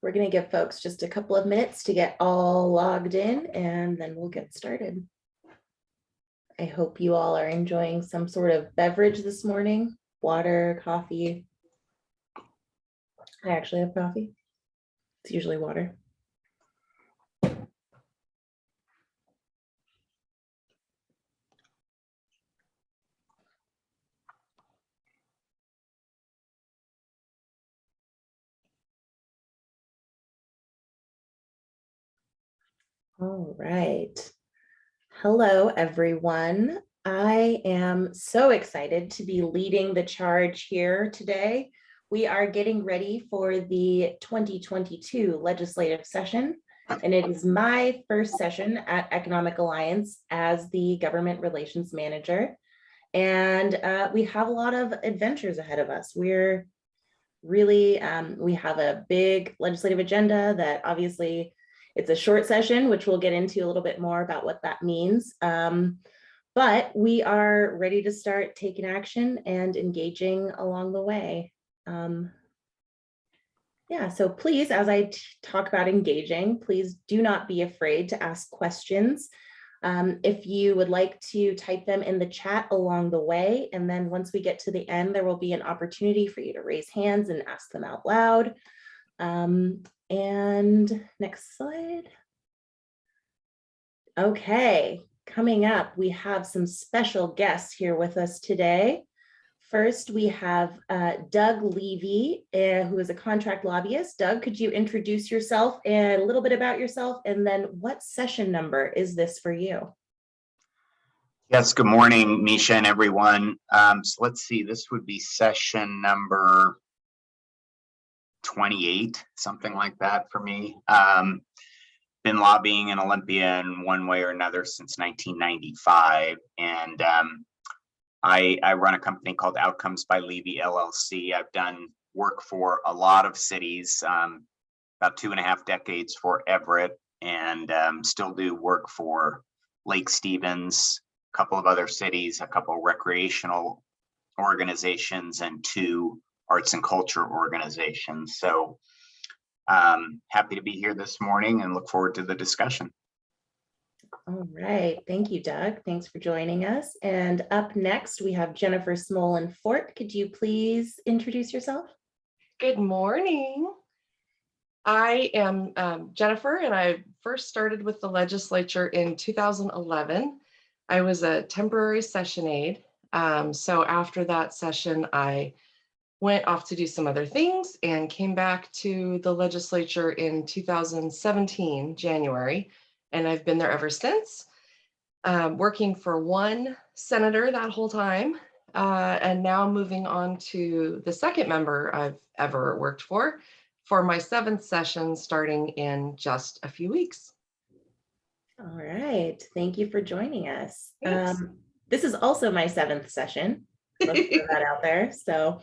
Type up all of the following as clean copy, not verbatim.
We're going to give folks just a couple of minutes to get all logged in, and then we'll get started. I hope you all are enjoying some sort of beverage this morning, water, coffee. I actually have coffee. It's usually water. All right. Hello, everyone. I am so excited to be leading the charge here today. We are getting ready for the 2022 legislative session, and it is my first session at Economic Alliance as the government relations manager. And we have a lot of adventures ahead of us. We're really, we have a big legislative agenda that obviously it's a short session, which we'll get into a little bit more about what that means. But we are ready to start taking action and engaging along the way. Yeah, so please, as I talk about engaging, please do not be afraid to ask questions. If you would like to type them in the chat along the way, and then once we get to the end, there will be an opportunity for you to raise hands and ask them out loud. And next slide. Okay, coming up, we have some special guests here with us today. First, we have Doug Levy, who is a contract lobbyist. Doug, could you introduce yourself and a little bit about yourself, and then what session number is this for you? Yes, good morning, Misha and everyone. So let's see, this would be session number 28, something like that for me. Been lobbying in Olympia in one way or another since 1995, and I run a company called Outcomes by Levy LLC. I've done work for a lot of cities, about 2.5 decades for Everett, and still do work for Lake Stevens, a couple of other cities, a couple of recreational organizations, and 2 arts and culture organizations. So happy to be here this morning and look forward to the discussion. All right, thank you, Doug. Thanks for joining us. And up next, we have Jennifer Smolin-Fort. Could you please introduce yourself? Good morning. I am Jennifer, and I first started with the legislature in 2011. I was a temporary session aide. So after that session, I went off to do some other things and came back to the legislature in 2017, January. And I've been there ever since, working for one senator that whole time, and now moving on to the second member I've ever worked for my 7th session, starting in just a few weeks. All right, thank you for joining us. Thanks. This is also my 7th session. Let's throw that out there. So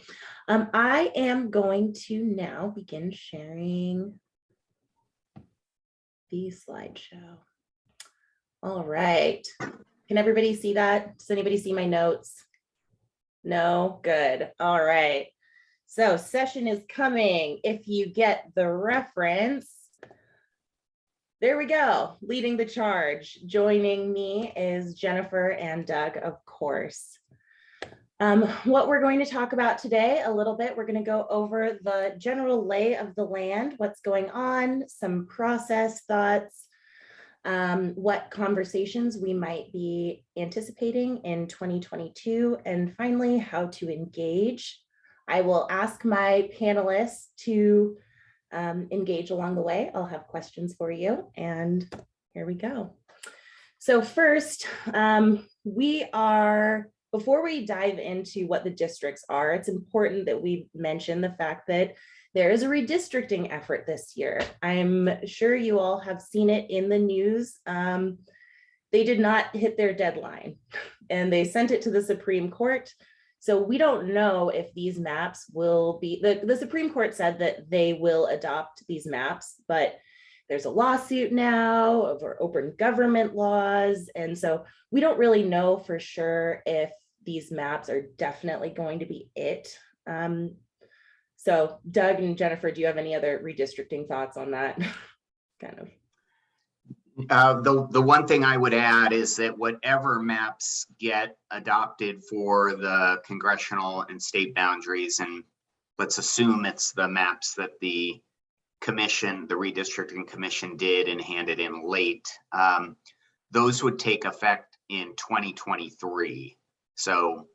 I am going to now begin sharing the slideshow. All right. Can everybody see that? Does anybody see my notes? No? Good. All right. So session is coming. If you get the reference, there we go. Leading the charge. Joining me is Jennifer and Doug, of course. What we're going to talk about today a little bit, we're going to go over the general lay of the land, what's going on, some process thoughts, what conversations we might be anticipating in 2022, and finally, how to engage. I will ask my panelists to engage along the way. I'll have questions for you, and here we go. So first, before we dive into what the districts are, it's important that we mention the fact that there is a redistricting effort this year. I'm sure you all have seen it in the news. They did not hit their deadline and they sent it to the Supreme Court. So we don't know if these maps will be, the Supreme Court said that they will adopt these maps, but there's a lawsuit now over open government laws. And so we don't really know for sure if these maps are definitely going to be it. So Doug and Jennifer, do you have any other redistricting thoughts on that? Kind of. The one thing I would add is that whatever maps get adopted for the congressional and state boundaries, and let's assume it's the maps that the commission, the redistricting commission did and handed in late, those would take effect in 2023. So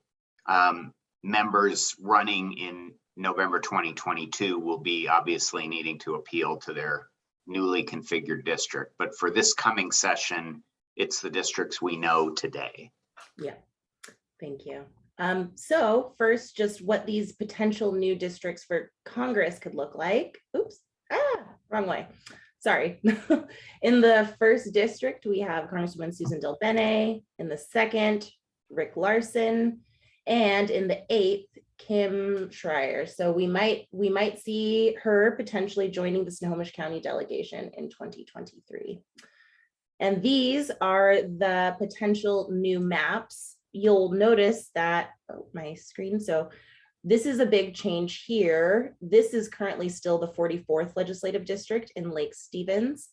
members running in November 2022 will be obviously needing to appeal to their newly configured district. But for this coming session, it's the districts we know today. Yeah, thank you. So first, just what these potential new districts for Congress could look like. Oops, wrong way. Sorry. In the first district, we have Congresswoman Susan DelBene. In the second, Rick Larson. And in the 8th, Kim Schreier. So we might see her potentially joining the Snohomish County delegation in 2023. And these are the potential new maps. You'll notice that, my screen. So this is a big change here. This is currently still the 44th legislative district in Lake Stevens.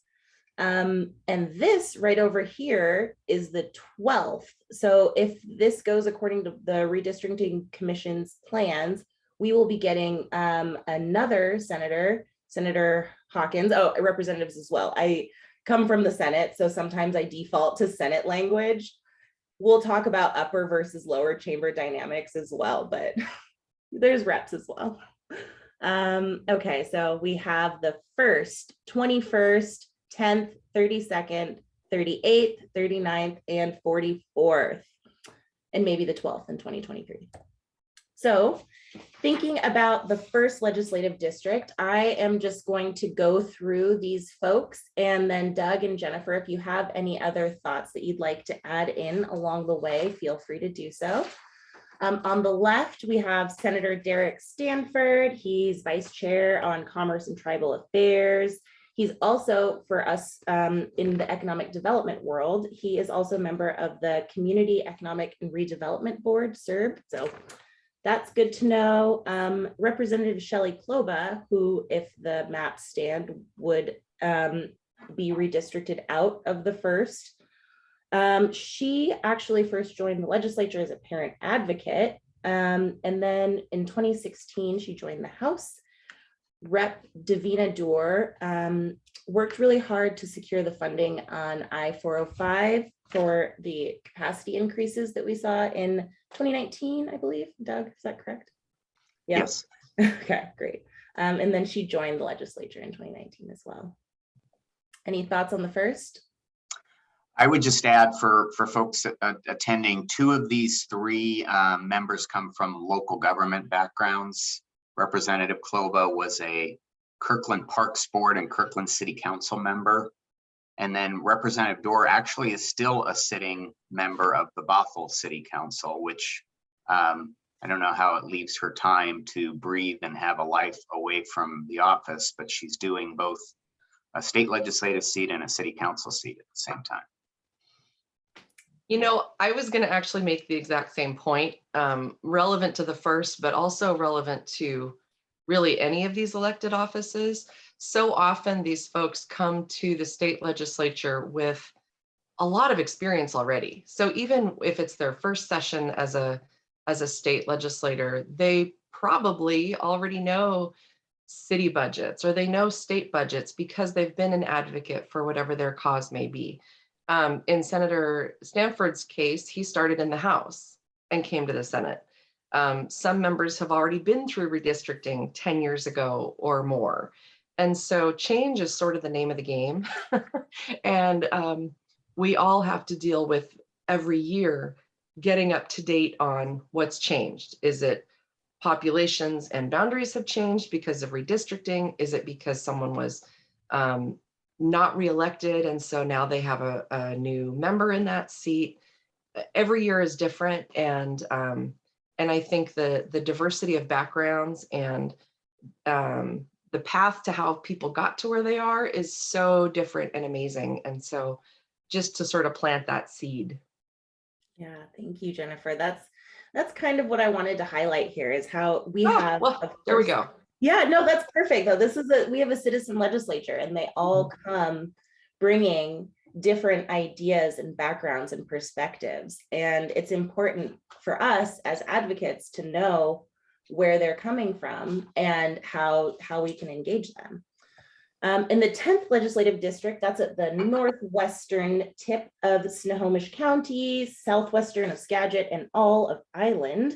And this right over here is the 12th. So if this goes according to the Redistricting Commission's plans, we will be getting another Senator Hawkins, representatives as well. I come from the Senate, so sometimes I default to Senate language. We'll talk about upper versus lower chamber dynamics as well, but there's reps as well. Okay, so we have the 1st, 21st, 10th, 32nd, 38th, 39th, and 44th, and maybe the 12th in 2023. So thinking about the first legislative district, I am just going to go through these folks, and then Doug and Jennifer, if you have any other thoughts that you'd like to add in along the way, feel free to do so. On the left, we have Senator Derek Stanford. He's Vice Chair on Commerce and Tribal Affairs. He's also, for us in the economic development world, he is also a member of the Community Economic and Redevelopment Board, CERB. So that's good to know. Representative Shelley Kloba, who, if the maps stand, would be redistricted out of the first. She actually first joined the legislature as a parent advocate. And then in 2016, she joined the House. Rep. Davina Dorr worked really hard to secure the funding on I-405 for the capacity increases that we saw in 2019, I believe. Doug, is that correct? Yeah. Yes. Okay, great. And then she joined the legislature in 2019 as well. Any thoughts on the first? I would just add for folks attending, 2 of these 3 members come from local government backgrounds. Representative Kloba was a Kirkland Parks Board and Kirkland City Council member. And then Representative Dorr actually is still a sitting member of the Bothell City Council, which I don't know how it leaves her time to breathe and have a life away from the office, but she's doing both a state legislative seat and a city council seat at the same time. You know, I was going to actually make the exact same point, relevant to the first, but also relevant to really any of these elected offices. So often these folks come to the state legislature with a lot of experience already. So even if it's their first session as a state legislator, they probably already know city budgets or they know state budgets because they've been an advocate for whatever their cause may be. In Senator Stanford's case, he started in the House and came to the Senate. Some members have already been through redistricting 10 years ago or more. And so change is sort of the name of the game. And we all have to deal with every year getting up to date on what's changed. Is it populations and boundaries have changed because of redistricting? Is it because someone was not reelected and so now they have a new member in that seat? Every year is different, and I think the diversity of backgrounds and the path to how people got to where they are is so different and amazing. And so just to sort of plant that seed. Yeah, thank you, Jennifer. That's kind of what I wanted to highlight here is how we have. Well, there we go. Yeah, no, that's perfect though. We have a citizen legislature and they all come bringing different ideas and backgrounds and perspectives. And it's important for us as advocates to know where they're coming from and how we can engage them. In the 10th legislative district, that's at the northwestern tip of Snohomish County, southwestern of Skagit, and all of Island.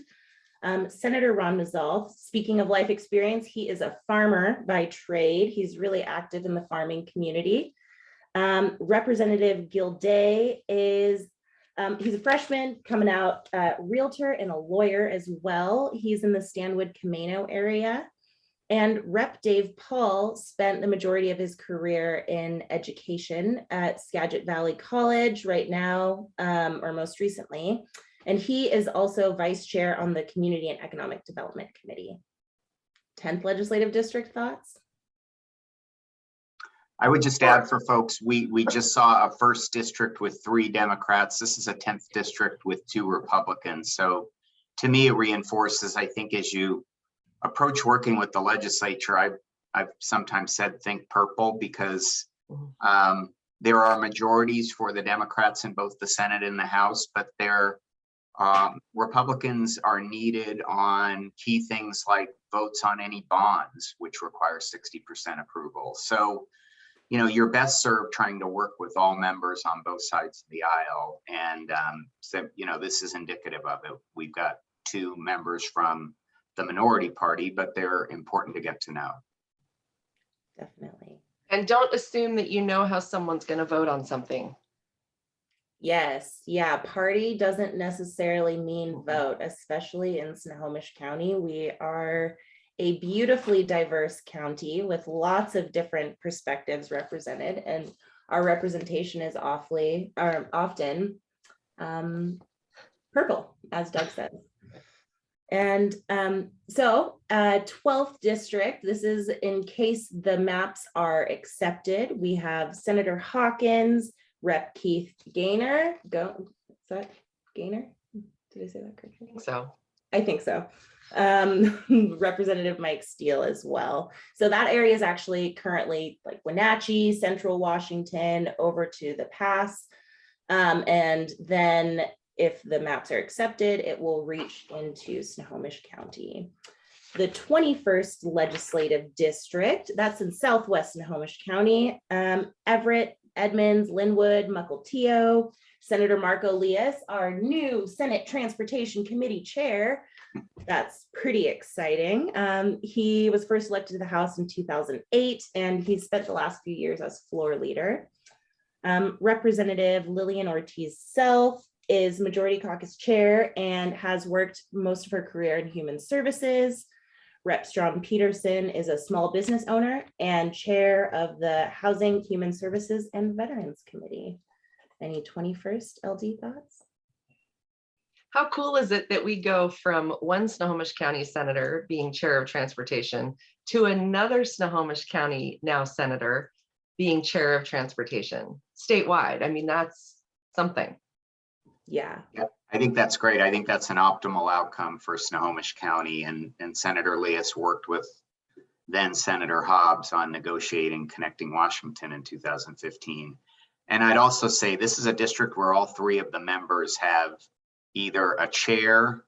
Senator Ron Mazzal, speaking of life experience, he is a farmer by trade. He's really active in the farming community. Representative Gilday is, he's a freshman coming out, realtor and a lawyer as well. He's in the Stanwood Camino area. And Rep. Dave Paul spent the majority of his career in education at Skagit Valley College right now, or most recently. And he is also vice chair on the Community and Economic Development Committee. 10th legislative district thoughts? I would just add for folks, we just saw a first district with 3 Democrats. This is a 10th district with 2 Republicans. So to me, it reinforces, I think, as you approach working with the legislature, I've sometimes said think purple, because there are majorities for the Democrats in both the Senate and the House, but Republicans are needed on key things like votes on any bonds, which require 60% approval. So, you know, you're best served trying to work with all members on both sides of the aisle. And so, you know, this is indicative of it. We've got 2 members from the minority party, but they're important to get to know. Definitely. And don't assume that you know how someone's going to vote on something. Yes, yeah, party doesn't necessarily mean vote, especially in Snohomish County. We are a beautifully diverse county with lots of different perspectives represented, and our representation is often purple, as Doug said. And so 12th district, this is in case the maps are accepted. We have Senator Hawkins, Rep. Keith Gaynor. Is that Gaynor? Did I say that correctly? So I think so. Representative Mike Steele as well. So that area is actually currently like Wenatchee, Central Washington, over to the pass. And then if the maps are accepted, it will reach into Snohomish County. The 21st legislative district, that's in Southwest Snohomish County. Everett, Edmonds, Linwood, Mukilteo. Senator Marco Lias, our new Senate Transportation Committee chair. That's pretty exciting. He was first elected to the House in 2008, and he spent the last few years as floor leader. Representative Lillian Ortiz Self is Majority Caucus chair and has worked most of her career in human services. Rep. Strom Peterson is a small business owner and chair of the Housing, Human Services, and Veterans Committee. Any 21st LD thoughts? how cool is it that we go from one Snohomish County senator being chair of transportation to another Snohomish County now senator being chair of transportation statewide? I mean, that's something. Yeah. Yep. I think that's great. I think that's an optimal outcome for Snohomish County, and Senator Lias worked with then Senator Hobbs on negotiating Connecting Washington in 2015. And I'd also say this is a district where all 3 of the members have either a chair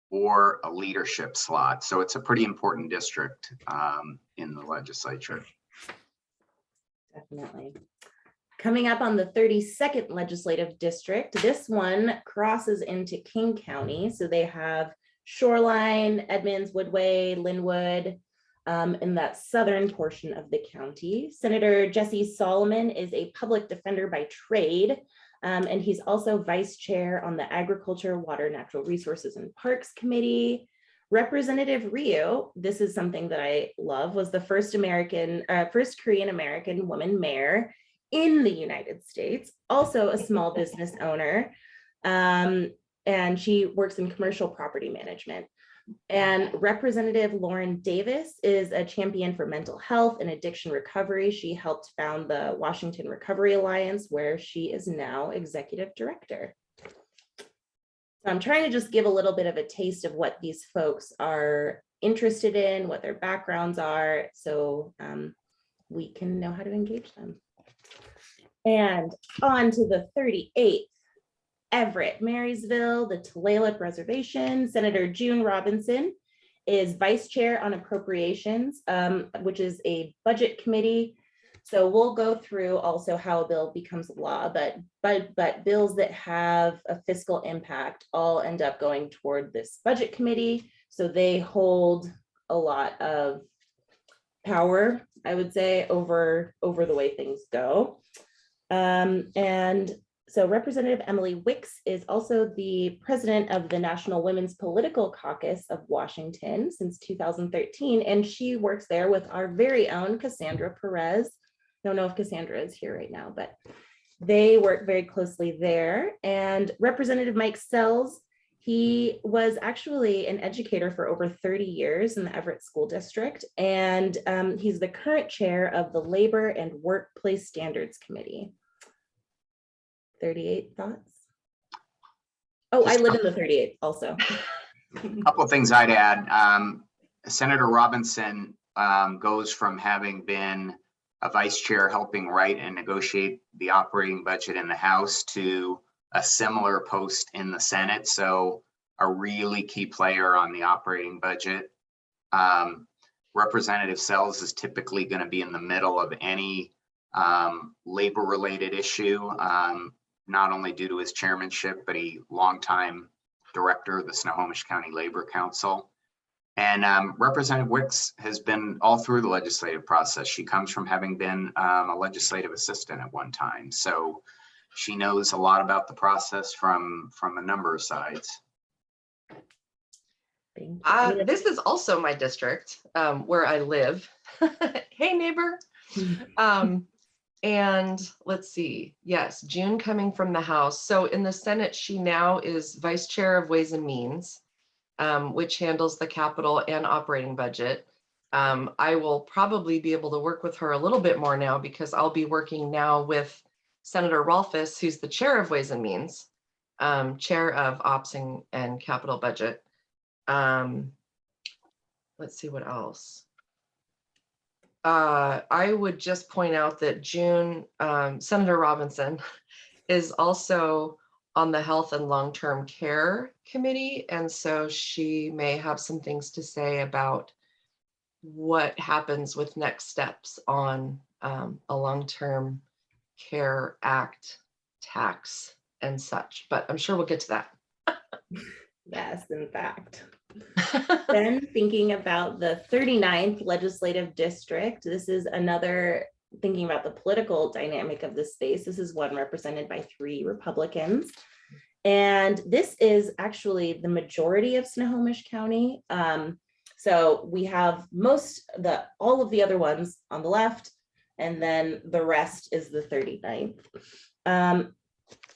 or a leadership slot. So it's a pretty important district in the legislature. Definitely. Coming up on the 32nd legislative district, this one crosses into King County. So they have Shoreline, Edmonds, Woodway, Linwood, in that southern portion of the county. Senator Jesse Solomon is a public defender by trade, and he's also vice chair on the Agriculture, Water, Natural Resources, and Parks Committee. Representative Ryu, this is something that I love, was the first Korean American woman mayor in the United States, also a small business owner, and she works in commercial property management. And Representative Lauren Davis is a champion for mental health and addiction recovery. She helped found the Washington Recovery Alliance, where she is now executive director. So I'm trying to just give a little bit of a taste of what these folks are interested in, what their backgrounds are, so we can know how to engage them. And on to the 38th, Everett, Marysville, the Tulalip Reservation. Senator June Robinson is vice chair on appropriations, which is a budget committee. So we'll go through also how a bill becomes law, but bills that have a fiscal impact all end up going toward this budget committee. So they hold a lot of power, I would say, over the way things go. And so Representative Emily Wicks is also the president of the National Women's Political Caucus of Washington since 2013, and she works there with our very own Cassandra Perez. I don't know if Cassandra is here right now, but they work very closely there. And Representative Mike Sells, he was actually an educator for over 30 years in the Everett School District, and he's the current chair of the Labor and Workplace Standards Committee. 38 thoughts? Oh, I live in the 38th also. A couple of things I'd add. Senator Robinson goes from having been a vice chair helping write and negotiate the operating budget in the House to a similar post in the Senate. So a really key player on the operating budget. Representative Sells is typically going to be in the middle of any labor related issue, not only due to his chairmanship, but a longtime director of the Snohomish County Labor Council. And Representative Wicks has been all through the legislative process. She comes from having been a legislative assistant at one time. So she knows a lot about the process from a number of sides. This is also my district where I live. Hey, neighbor. And let's see. Yes, June coming from the House. So in the Senate, she now is vice chair of Ways and Means, which handles the capital and operating budget. I will probably be able to work with her a little bit more now because I'll be working now with Senator Rolfes, who's the chair of Ways and Means, chair of Ops and Capital Budget. Let's see what else. I would just point out that June, Senator Robinson is also on the Health and Long-Term Care Committee. And so she may have some things to say about what happens with next steps on a long-term care act tax and such, but I'm sure we'll get to that. Yes, in fact. Then thinking about the 39th legislative district, this is another, thinking about the political dynamic of the space. This is one represented by 3 Republicans. And this is actually the majority of Snohomish County. So we have all of the other ones on the left, and then the rest is the 39th.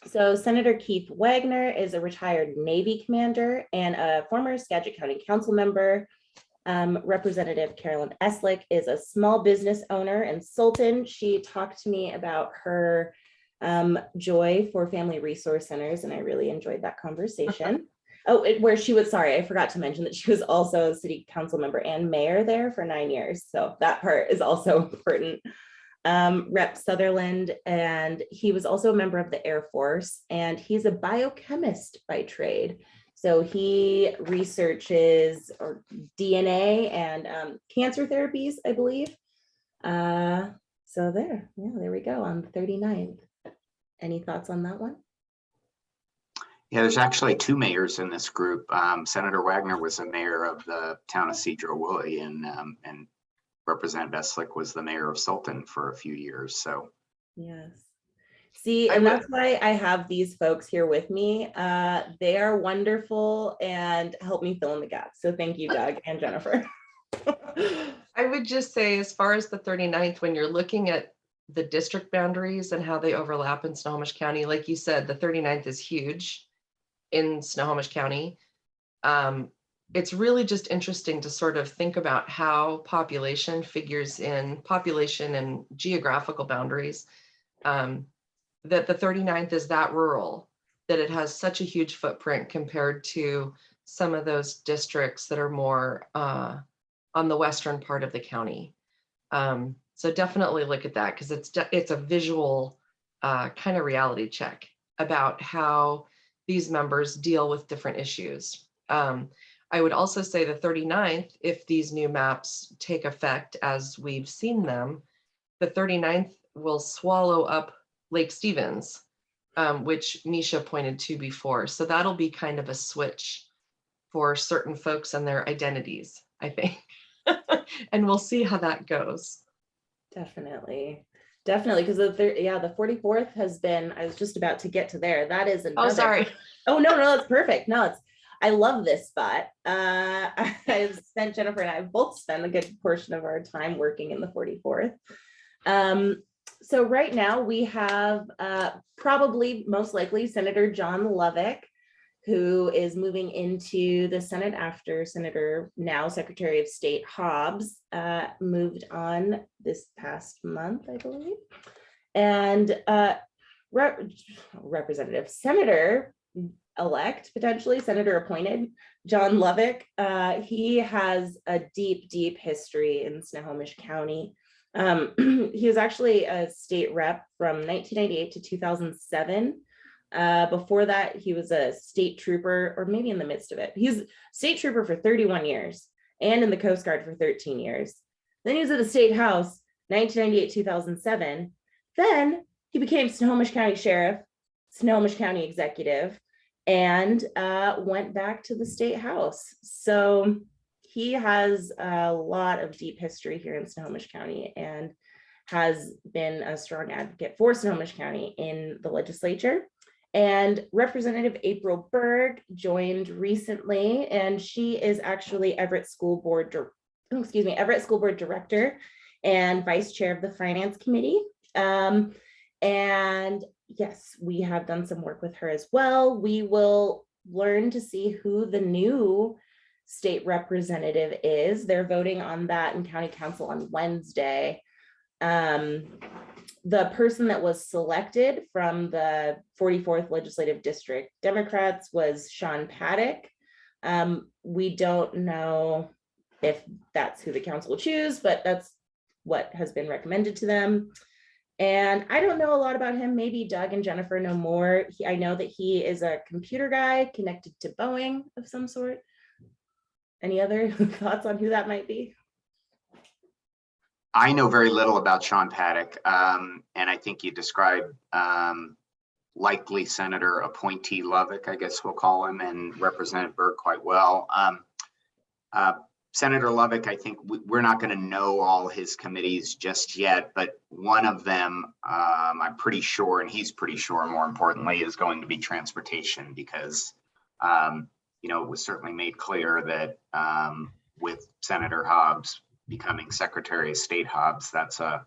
So Senator Keith Wagner is a retired Navy commander and a former Skagit County council member. Representative Carolyn Eslick is a small business owner in Sultan. She talked to me about her joy for family resource centers, and I really enjoyed that conversation. Sorry, I forgot to mention that she was also a city council member and mayor there for 9 years. So that part is also important. Rep Sutherland, and he was also a member of the Air Force, and he's a biochemist by trade. So he researches DNA and cancer therapies, I believe. So there we go on the 39th. Any thoughts on that one? Yeah, there's actually 2 mayors in this group. Senator Wagner was a mayor of the town of Sedro-Woolley, and Representative Eslick was the mayor of Sultan for a few years. So yes. See, and that's why I have these folks here with me. They are wonderful and help me fill in the gaps. So thank you, Doug and Jennifer. I would just say, as far as the 39th, when you're looking at the district boundaries and how they overlap in Snohomish County, like you said, the 39th is huge in Snohomish County. It's really just interesting to sort of think about how population figures in population and geographical boundaries, that the 39th is that rural, that it has such a huge footprint compared to some of those districts that are more on the western part of the county. So definitely look at that, because it's a visual kind of reality check about how these members deal with different issues. I would also say the 39th, if these new maps take effect as we've seen them, the 39th will swallow up Lake Stevens, which Nisha pointed to before. So that'll be kind of a switch for certain folks and their identities, I think. And we'll see how that goes. Definitely, because the 44th has been, I was just about to get to there. That is another. Oh, sorry. Oh, no, that's perfect. No, I love this spot. I've spent, Jennifer and I have both spent a good portion of our time working in the 44th. So right now we have probably most likely Senator John Lovick, who is moving into the Senate after Senator, now Secretary of State Hobbs moved on this past month, I believe. And Representative Senator-elect, potentially Senator appointed, John Lovick, he has a deep history in Snohomish County. He was actually a state rep from 1998 to 2007. Before that, he was a state trooper, or maybe in the midst of it. He was state trooper for 31 years and in the Coast Guard for 13 years. Then he was at the State House, 1998, 2007. Then he became Snohomish County Sheriff, Snohomish County Executive, and went back to the State House. So he has a lot of deep history here in Snohomish County and has been a strong advocate for Snohomish County in the legislature. And Representative April Berg joined recently, and she is actually Everett School Board Director and Vice Chair of the Finance Committee. And yes, we have done some work with her as well. We will learn to see who the new state representative is. They're voting on that in County Council on Wednesday. The person that was selected from the 44th Legislative District Democrats was Sean Paddock. We don't know if that's who the council will choose, but that's what has been recommended to them. And I don't know a lot about him. Maybe Doug and Jennifer know more. I know that he is a computer guy connected to Boeing of some sort. Any other thoughts on who that might be? I know very little about Sean Paddock, and I think you described likely Senator appointee Lovick, I guess we'll call him, and Representative Berg quite well. Senator Lovick, I think we're not going to know all his committees just yet, but one of them, I'm pretty sure, and he's pretty sure, more importantly, is going to be transportation, because it was certainly made clear that with Senator Hobbs becoming Secretary of State Hobbs, that's a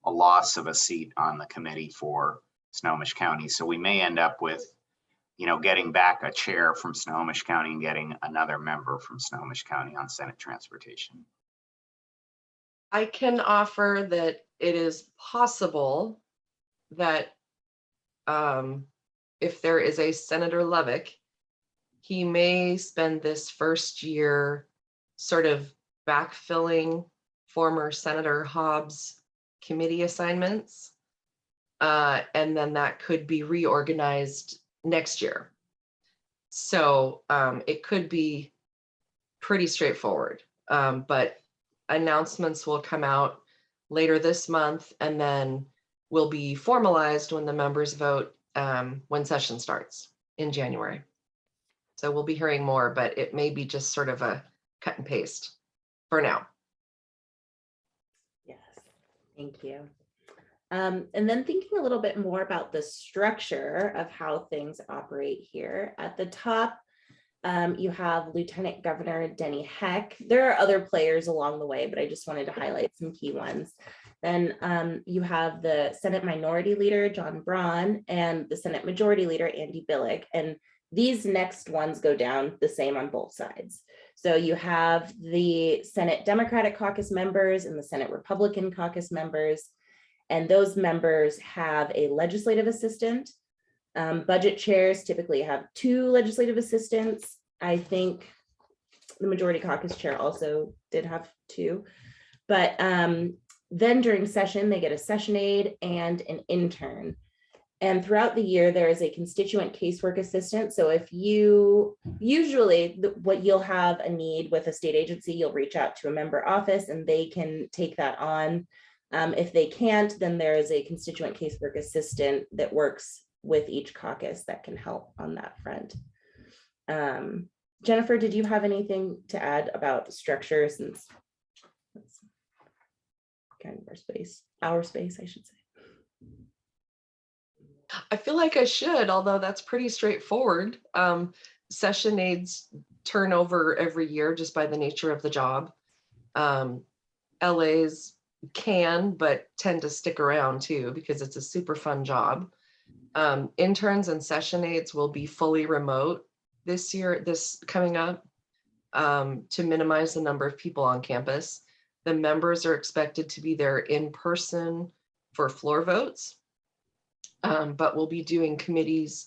loss of a seat on the committee for Snohomish County. So we may end up with, getting back a chair from Snohomish County and getting another member from Snohomish County on Senate Transportation. I can offer that it is possible that if there is a Senator Lovick, he may spend this first year sort of backfilling former Senator Hobbs committee assignments. And then that could be reorganized next year. So it could be pretty straightforward, but announcements will come out later this month and then will be formalized when the members vote when session starts in January. So we'll be hearing more, but it may be just sort of a cut and paste for now. Yes, thank you. And then thinking a little bit more about the structure of how things operate here. At the top, you have Lieutenant Governor Denny Heck. There are other players along the way, but I just wanted to highlight some key ones. Then you have the Senate Minority Leader, John Braun, and the Senate Majority Leader, Andy Billig. And these next ones go down the same on both sides. So you have the Senate Democratic Caucus members and the Senate Republican Caucus members, and those members have a legislative assistant. Budget chairs typically have 2 legislative assistants. I think the majority caucus chair also did have 2. But then during session, they get a session aide and an intern. And throughout the year, there is a constituent casework assistant. So if you, usually what you'll have a need with a state agency, you'll reach out to a member office and they can take that on. If they can't, then there is a constituent casework assistant that works with each caucus that can help on that front. Jennifer, did you have anything to add about structure, since that's kind of our space, I should say? I feel like I should, although that's pretty straightforward. Session aides turn over every year just by the nature of the job. LAs can, but tend to stick around too, because it's a super fun job. Interns and session aides will be fully remote this coming up, to minimize the number of people on campus. The members are expected to be there in person for floor votes. But we'll be doing committees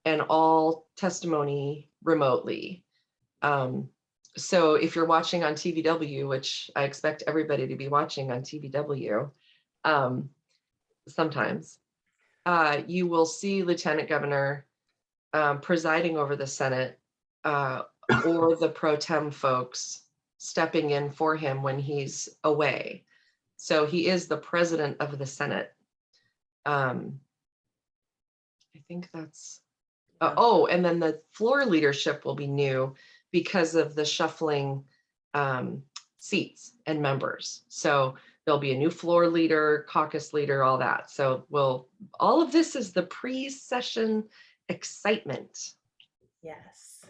and all testimony remotely. So if you're watching on TVW, which I expect everybody to be watching on TVW, sometimes, you will see Lieutenant Governor presiding over the Senate, or the pro tem folks stepping in for him when he's away. So he is the president of the Senate. I think that's, oh, and then the floor leadership will be new because of the shuffling seats and members. So there'll be a new floor leader, caucus leader, all that. So all of this is the pre-session excitement. Yes.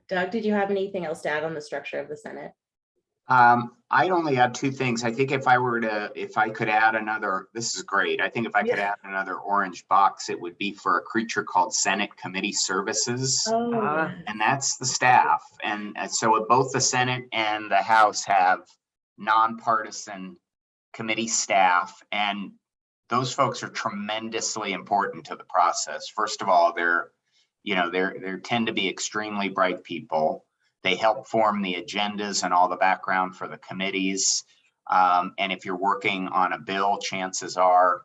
Doug, did you have anything else to add on the structure of the Senate? I only have 2 things. I think if I could add another, this is great. I think if I could add another orange box, it would be for a creature called Senate Committee Services. Oh, yes. And that's the staff. And so both the Senate and the House have nonpartisan committee staff. And those folks are tremendously important to the process. First of all, they tend to be extremely bright people. They help form the agendas and all the background for the committees. And if you're working on a bill, chances are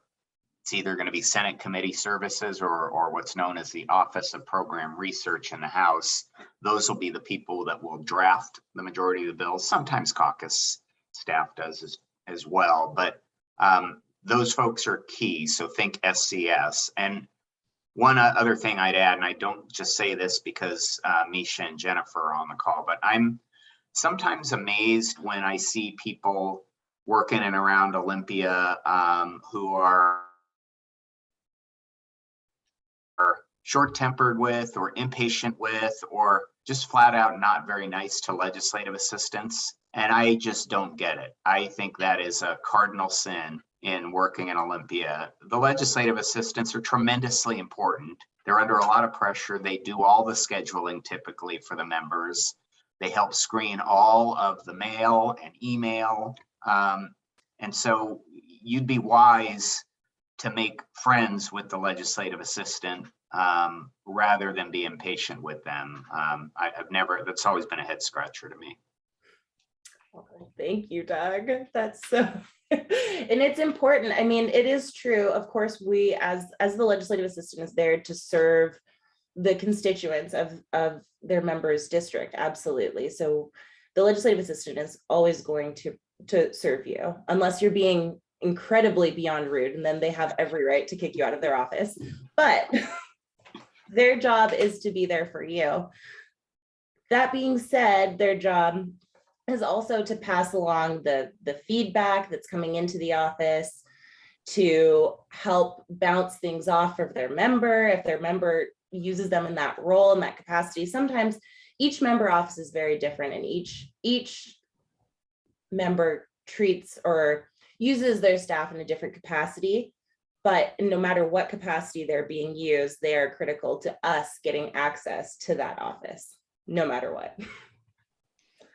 it's either going to be Senate Committee Services or what's known as the Office of Program Research in the House. Those will be the people that will draft the majority of the bills. Sometimes caucus staff does as well, but those folks are key. So think SCS. And one other thing I'd add, and I don't just say this because Misha and Jennifer are on the call, but I'm sometimes amazed when I see people working in around Olympia who are short-tempered with or impatient with or just flat out not very nice to legislative assistants. And I just don't get it. I think that is a cardinal sin in working in Olympia. The legislative assistants are tremendously important. They're under a lot of pressure. They do all the scheduling typically for the members. They help screen all of the mail and email. And so you'd be wise to make friends with the legislative assistant rather than be impatient with them. That's always been a head scratcher to me. Oh, thank you, Doug. That's so, and it's important. I mean, it is true. Of course, we as the legislative assistant is there to serve the constituents of their members' district. Absolutely. So the legislative assistant is always going to serve you, unless you're being incredibly beyond rude, and then they have every right to kick you out of their office. But their job is to be there for you. That being said, their job is also to pass along the feedback that's coming into the office, to help bounce things off of their member, if their member uses them in that role, in that capacity. Sometimes each member office is very different, and each member treats or uses their staff in a different capacity. But no matter what capacity they're being used, they are critical to us getting access to that office, no matter what.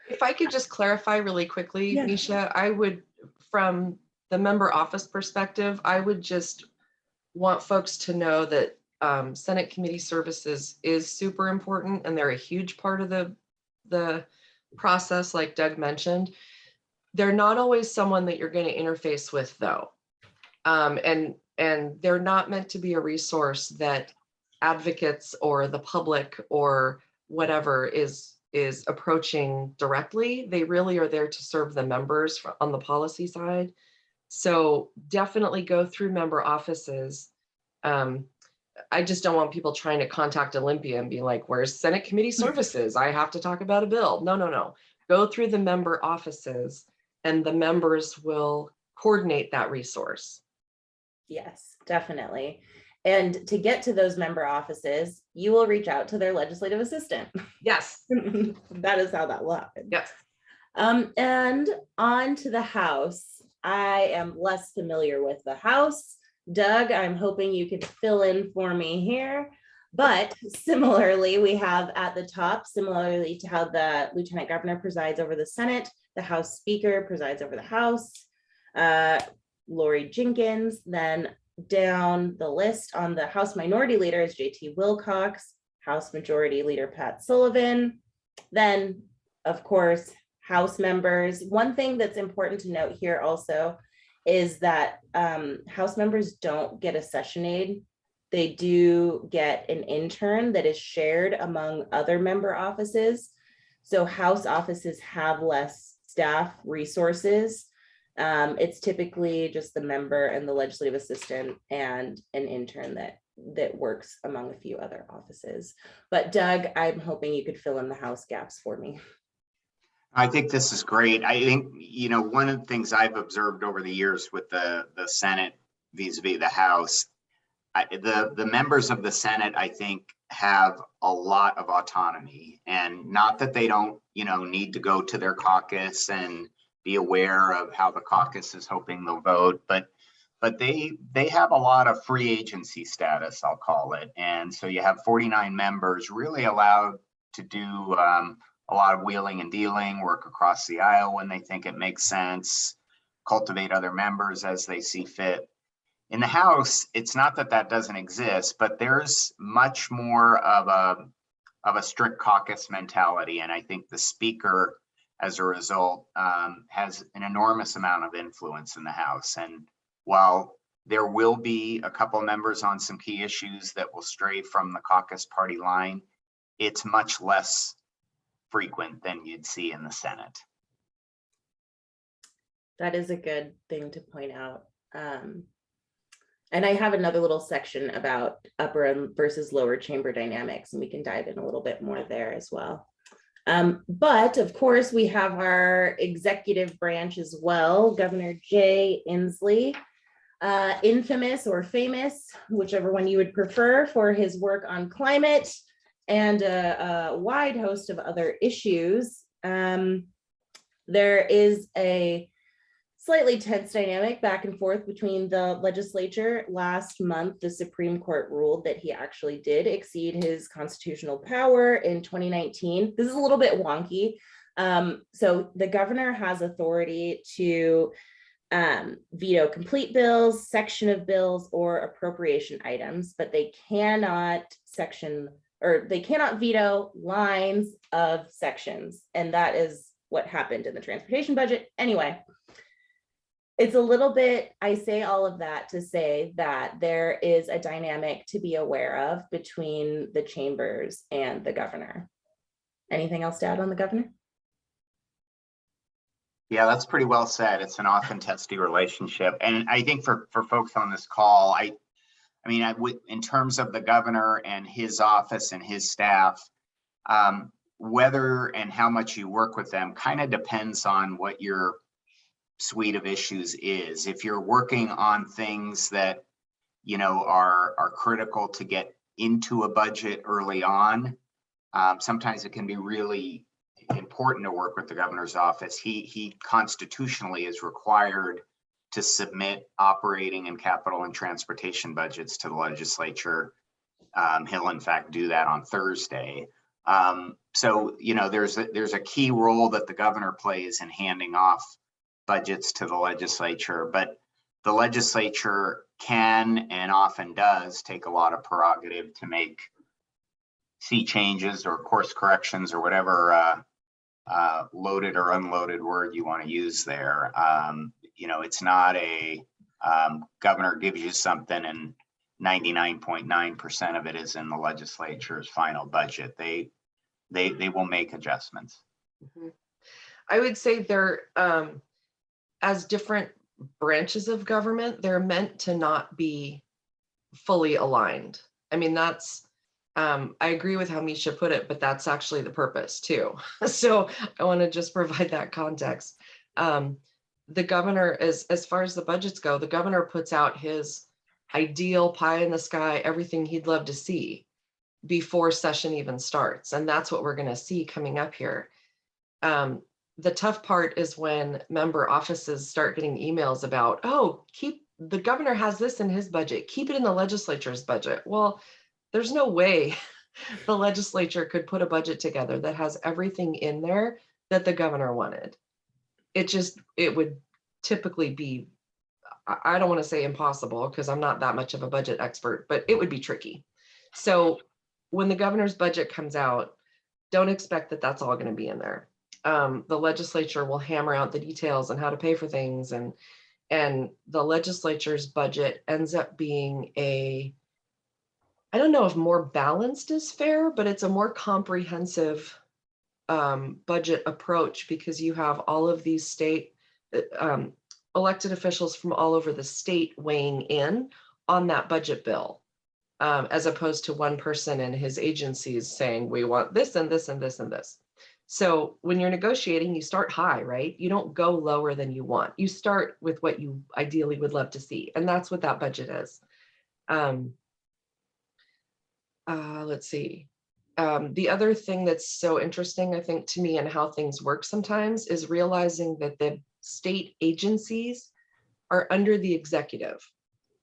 If I could just clarify really quickly, Yeah. Misha, I would, from the member office perspective, I would just want folks to know that Senate committee services is super important, and they're a huge part of the process, like Doug mentioned. They're not always someone that you're going to interface with, though. And they're not meant to be a resource that advocates or the public or whatever is approaching directly. They really are there to serve the members on the policy side. So definitely go through member offices. I just don't want people trying to contact Olympia and be like, where's Senate committee services? I have to talk about a bill. No. Go through the member offices and the members will coordinate that resource. Yes, definitely. And to get to those member offices, you will reach out to their legislative assistant. Yes. That is how that will happen. Yes. And on to the House. I am less familiar with the House. Doug, I'm hoping you can fill in for me here. But similarly, we have at the top, similarly to how the Lieutenant Governor presides over the Senate, the House Speaker presides over the House, Lori Jenkins. Then down the list on the House Minority Leader is JT Wilcox, House Majority Leader Pat Sullivan. Then, of course, House members. One thing that's important to note here also is that House members don't get a session aide. They do get an intern that is shared among other member offices. So House offices have less staff resources. It's typically just the member and the legislative assistant and an intern that works among a few other offices. But Doug, I'm hoping you could fill in the House gaps for me. I think this is great. I think, one of the things I've observed over the years with the Senate vis-a-vis the House, the members of the Senate, I think, have a lot of autonomy, and not that they don't, need to go to their caucus and be aware of how the caucus is hoping they'll vote, but they have a lot of free agency status, I'll call it. And so you have 49 members really allowed to do a lot of wheeling and dealing, work across the aisle when they think it makes sense, cultivate other members as they see fit. In the House, it's not that doesn't exist, but there's much more of a strict caucus mentality. And I think the Speaker, as a result, has an enormous amount of influence in the House. And while there will be a couple members on some key issues that will stray from the caucus party line, it's much less frequent than you'd see in the Senate. That is a good thing to point out. And I have another little section about upper versus lower chamber dynamics, and we can dive in a little bit more there as well. But of course, we have our executive branch as well, Governor Jay Inslee, infamous or famous, whichever one you would prefer, for his work on climate and a wide host of other issues. There is a slightly tense dynamic back and forth between the legislature. Last month, the Supreme Court ruled that he actually did exceed his constitutional power in 2019. This is a little bit wonky. So the governor has authority to veto complete bills, section of bills, or appropriation items, but they cannot veto lines of sections. And that is what happened in the transportation budget. Anyway, it's a little bit, I say all of that to say that there is a dynamic to be aware of between the chambers and the governor. Anything else to add on the governor? Yeah, that's pretty well said. It's an often testy relationship. And I think for folks on this call, in terms of the governor and his office and his staff, whether and how much you work with them kind of depends on what your suite of issues is. If you're working on things that are critical to get into a budget early on, sometimes it can be really important to work with the governor's office. He constitutionally is required to submit operating and capital and transportation budgets to the legislature. He'll in fact do that on Thursday. So there's a key role that the governor plays in handing off budgets to the legislature, but the legislature can and often does take a lot of prerogative to make sea changes or course corrections or whatever loaded or unloaded word you want to use there. It's not a governor gives you something and 99.9% of it is in the legislature's final budget. They will make adjustments. Mhm. I would say they're as different branches of government, they're meant to not be fully aligned. I mean, that's I agree with how Misha put it, but that's actually the purpose too. So I want to just provide that context. The governor, as far as the budgets go, the governor puts out his ideal pie in the sky, everything he'd love to see before session even starts. And that's what we're going to see coming up here. The tough part is when member offices start getting emails about, oh, the governor has this in his budget, keep it in the legislature's budget. Well, there's no way the legislature could put a budget together that has everything in there that the governor wanted. It would typically be, I don't want to say impossible because I'm not that much of a budget expert, but it would be tricky. So when the governor's budget comes out, don't expect that that's all going to be in there. The legislature will hammer out the details on how to pay for things, and the legislature's budget ends up being I don't know if more balanced is fair, but it's a more comprehensive budget approach because you have all of these state elected officials from all over the state weighing in on that budget bill, as opposed to one person and his agencies saying, we want this and this and this and this. So when you're negotiating, you start high, right? You don't go lower than you want. You start with what you ideally would love to see. And that's what that budget is. Let's see. The other thing that's so interesting, I think, to me and how things work sometimes is realizing that the state agencies are under the executive.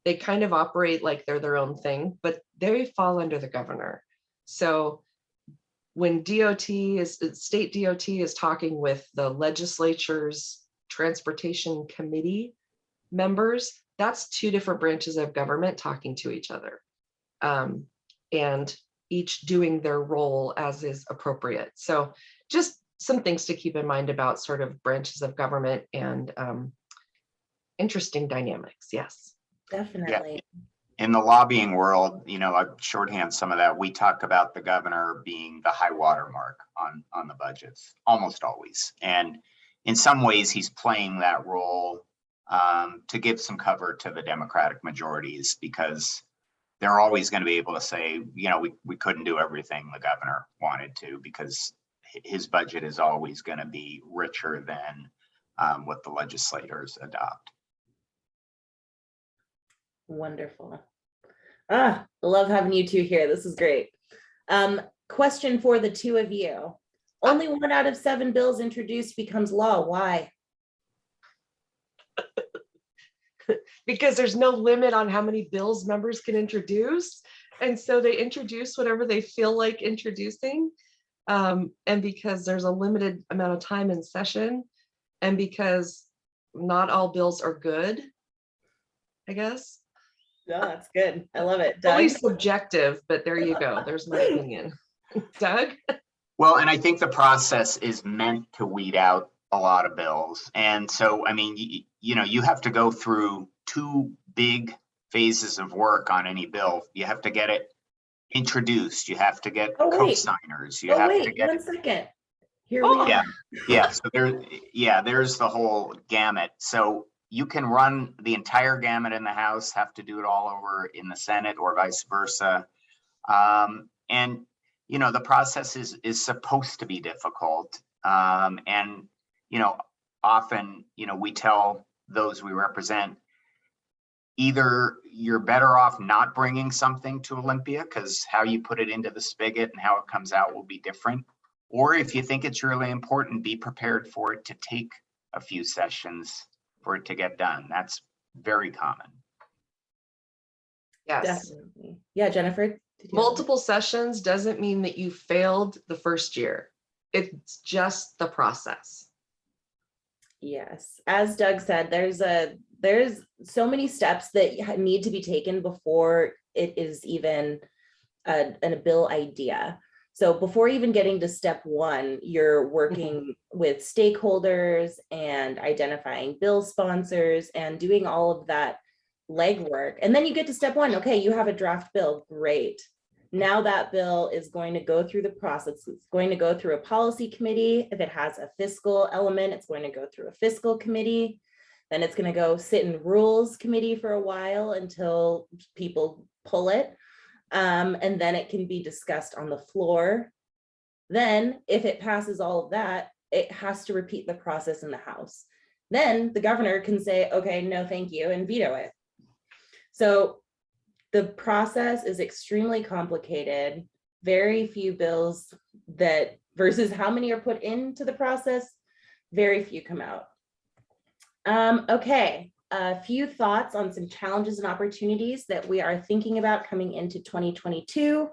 They kind of operate like they're their own thing, but they fall under the governor. So when state DOT is talking with the legislature's transportation committee members, that's two different branches of government talking to each other. And each doing their role as is appropriate. So just some things to keep in mind about sort of branches of government and interesting dynamics. Yes. Definitely. In the lobbying world, I shorthand some of that. We talk about the governor being the high water mark on the budgets, almost always. And in some ways, he's playing that role to give some cover to the Democratic majorities, because they're always going to be able to say, we couldn't do everything the governor wanted to, because his budget is always going to be richer than what the legislators adopt. Wonderful. I love having you two here. This is great. Question for the two of you. Only 1 out of 7 bills introduced becomes law. Why? Because there's no limit on how many bills members can introduce. And so they introduce whatever they feel like introducing. And because there's a limited amount of time in session, and because not all bills are good, I guess. No, that's good. I love it. Only Doug? subjective, but there you go. There's my opinion. Doug? Well, and I think the process is meant to weed out a lot of bills. And so, I mean, you have to go through 2 big phases of work on any bill. You have to get it introduced. You have to get co-signers. You have to get 1 second. Here we are. Yeah. So there's the whole gamut. So you can run the entire gamut in the House, have to do it all over in the Senate, or vice versa. And the process is supposed to be difficult. And often, we tell those we represent, either you're better off not bringing something to Olympia, because how you put it into the spigot and how it comes out will be different. Or if you think it's really important, be prepared for it to take a few sessions for it to get done. That's very common. Yes. Definitely. Yeah, Jennifer. Multiple sessions doesn't mean that you failed the first year. It's just the process. Yes. As Doug said, there's a there's so many steps that need to be taken before it is even a bill idea. So before even getting to step one, you're working with stakeholders and identifying bill sponsors and doing all of that legwork. And then you get to step one. Okay, you have a draft bill. Great. Now that bill is going to go through the process. It's going to go through a policy committee. If it has a fiscal element, it's going to go through a fiscal committee. Then it's going to go sit in rules committee for a while until people pull it. And then it can be discussed on the floor. Then if it passes all of that, it has to repeat the process in the House. Then the governor can say, okay, no, thank you, and veto it. So the process is extremely complicated. Very few bills that versus how many are put into the process, very few come out. Okay, a few thoughts on some challenges and opportunities that we are thinking about coming into 2022.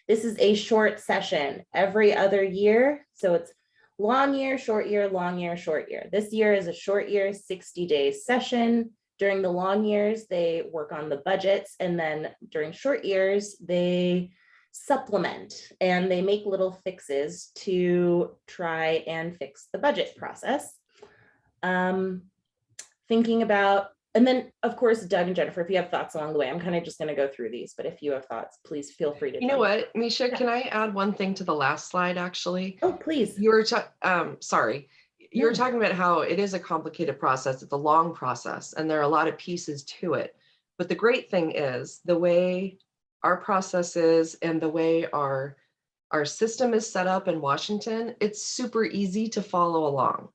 This is a short session every other year. So it's long year, short year, long year, short year. This year is a short year, 60-day session. During the long years, they work on the budgets, and then during short years, they supplement and they make little fixes to try and fix the budget process. Thinking about, and then of course, Doug and Jennifer, if you have thoughts along the way, I'm kind of just going to go through these, but if you have thoughts, please feel free to. You know what, Misha, can I add one thing to the last slide, actually? Oh, please. You were, sorry. You were talking about how it is a complicated process. It's a long process, and there are a lot of pieces to it. But the great thing is the way our process is and the way our system is set up in Washington, it's super easy to follow along.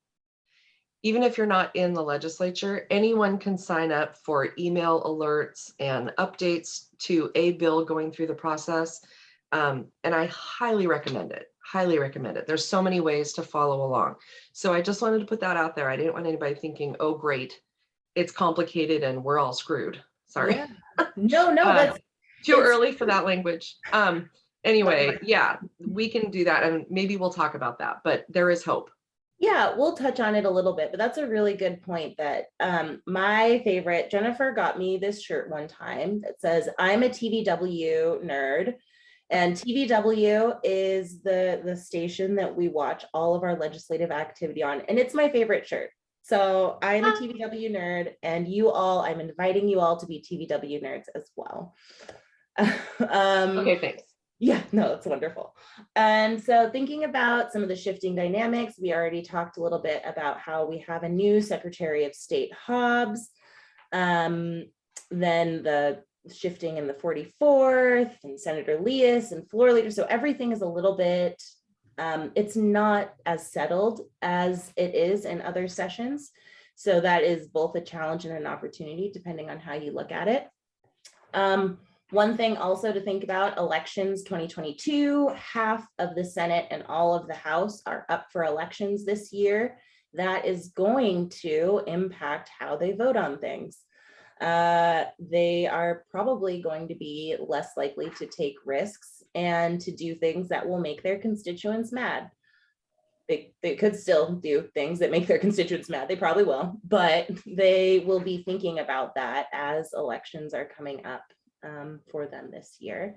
Even if you're not in the legislature, anyone can sign up for email alerts and updates to a bill going through the process. And I highly recommend it. Highly recommend it. There's so many ways to follow along. So I just wanted to put that out there. I didn't want anybody thinking, oh, great, it's complicated and we're all screwed. Sorry. Yeah. No, that's too early for that language. Anyway, yeah, we can do that. And maybe we'll talk about that, but there is hope. Yeah, we'll touch on it a little bit, but that's a really good point that my favorite, Jennifer got me this shirt one time that says, I'm a TVW nerd. And TVW is the station that we watch all of our legislative activity on. And it's my favorite shirt. So I'm a TVW nerd, and you all, I'm inviting you all to be TVW nerds as well. Okay, thanks. Yeah, no, it's wonderful. And so thinking about some of the shifting dynamics, we already talked a little bit about how we have a new Secretary of State Hobbs, then the shifting in the 44th, and Senator Leas and floor leader. So everything is a little bit, it's not as settled as it is in other sessions. So that is both a challenge and an opportunity, depending on how you look at it. One thing also to think about, elections 2022, half of the Senate and all of the House are up for elections this year. That is going to impact how they vote on things. They are probably going to be less likely to take risks and to do things that will make their constituents mad. They could still do things that make their constituents mad. They probably will, but they will be thinking about that as elections are coming up for them this year.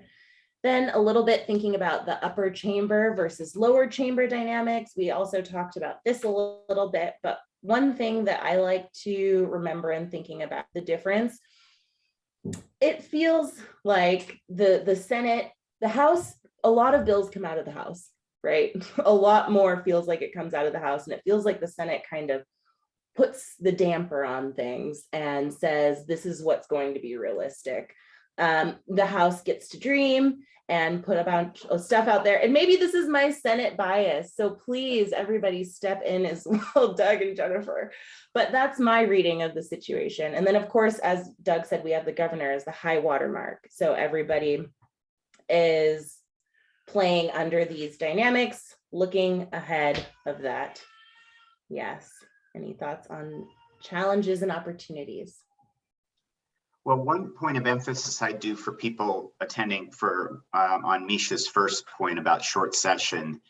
Then a little bit thinking about the upper chamber versus lower chamber dynamics. We also talked about this a little bit, but one thing that I like to remember in thinking about the difference, it feels like the Senate, the House, a lot of bills come out of the House, right? A lot more feels like it comes out of the House, and it feels like the Senate kind of puts the damper on things and says, this is what's going to be realistic. The House gets to dream and put a bunch of stuff out there. And maybe this is my Senate bias, so please, everybody step in as well, Doug and Jennifer. But that's my reading of the situation. And then, of course, as Doug said, we have the governor as the high water mark. So everybody is playing under these dynamics, looking ahead of that. Yes. Any thoughts on challenges and opportunities? Well, one point of emphasis I do for people attending for on Misha's first point about short session,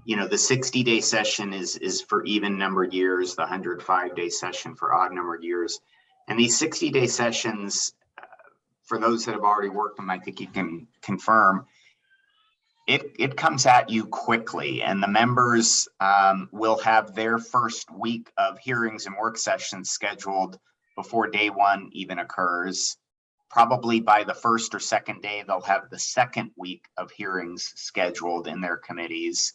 you know, the 60-day session is for even numbered years, the 105-day session for odd numbered years. And these 60-day sessions, for those that have already worked them, I think you can confirm, it comes at you quickly, and the members will have their first week of hearings and work sessions scheduled before day one even occurs. Probably by the first or second day, they'll have the second week of hearings scheduled in their committees.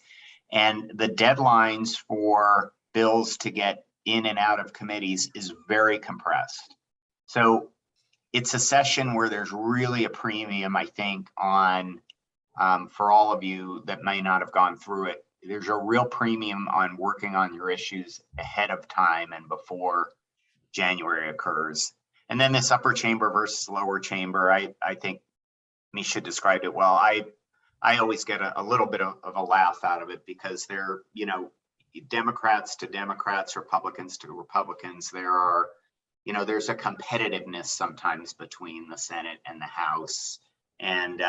And the deadlines for bills to get in and out of committees is very compressed. So it's a session where there's really a premium, I think, on, for all of you that may not have gone through it, there's a real premium on working on your issues ahead of time and before January occurs. And then this upper chamber versus lower chamber, I think Misha described it well. I always get a little bit of a laugh out of it because they're, you know, Democrats to Democrats, Republicans to Republicans. There are, you know, there's a competitiveness sometimes between the Senate and the House. And,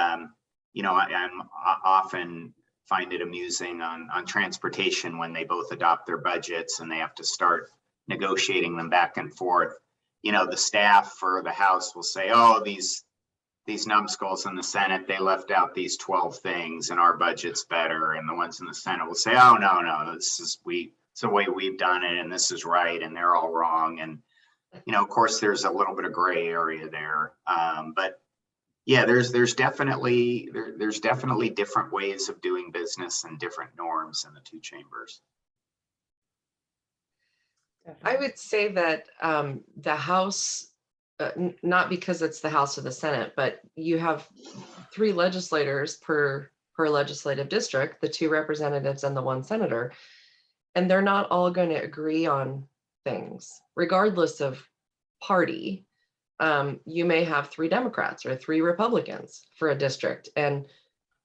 you know, I'm often find it amusing on transportation when they both adopt their budgets and they have to start negotiating them back and forth. You know, the staff for the House will say, oh, these numbskulls in the Senate, they left out these 12 things and our budget's better. And the ones in the Senate will say, oh, no, it's the way we've done it and this is right and they're all wrong. And, you know, of course, there's a little bit of gray area there. But yeah, there's definitely different ways of doing business and different norms in the two chambers. I would say that the House, not because it's the House or the Senate, but you have 3 legislators per legislative district, the 2 representatives and the 1 senator, and they're not all going to agree on things, regardless of party. You may have 3 Democrats or 3 Republicans for a district, and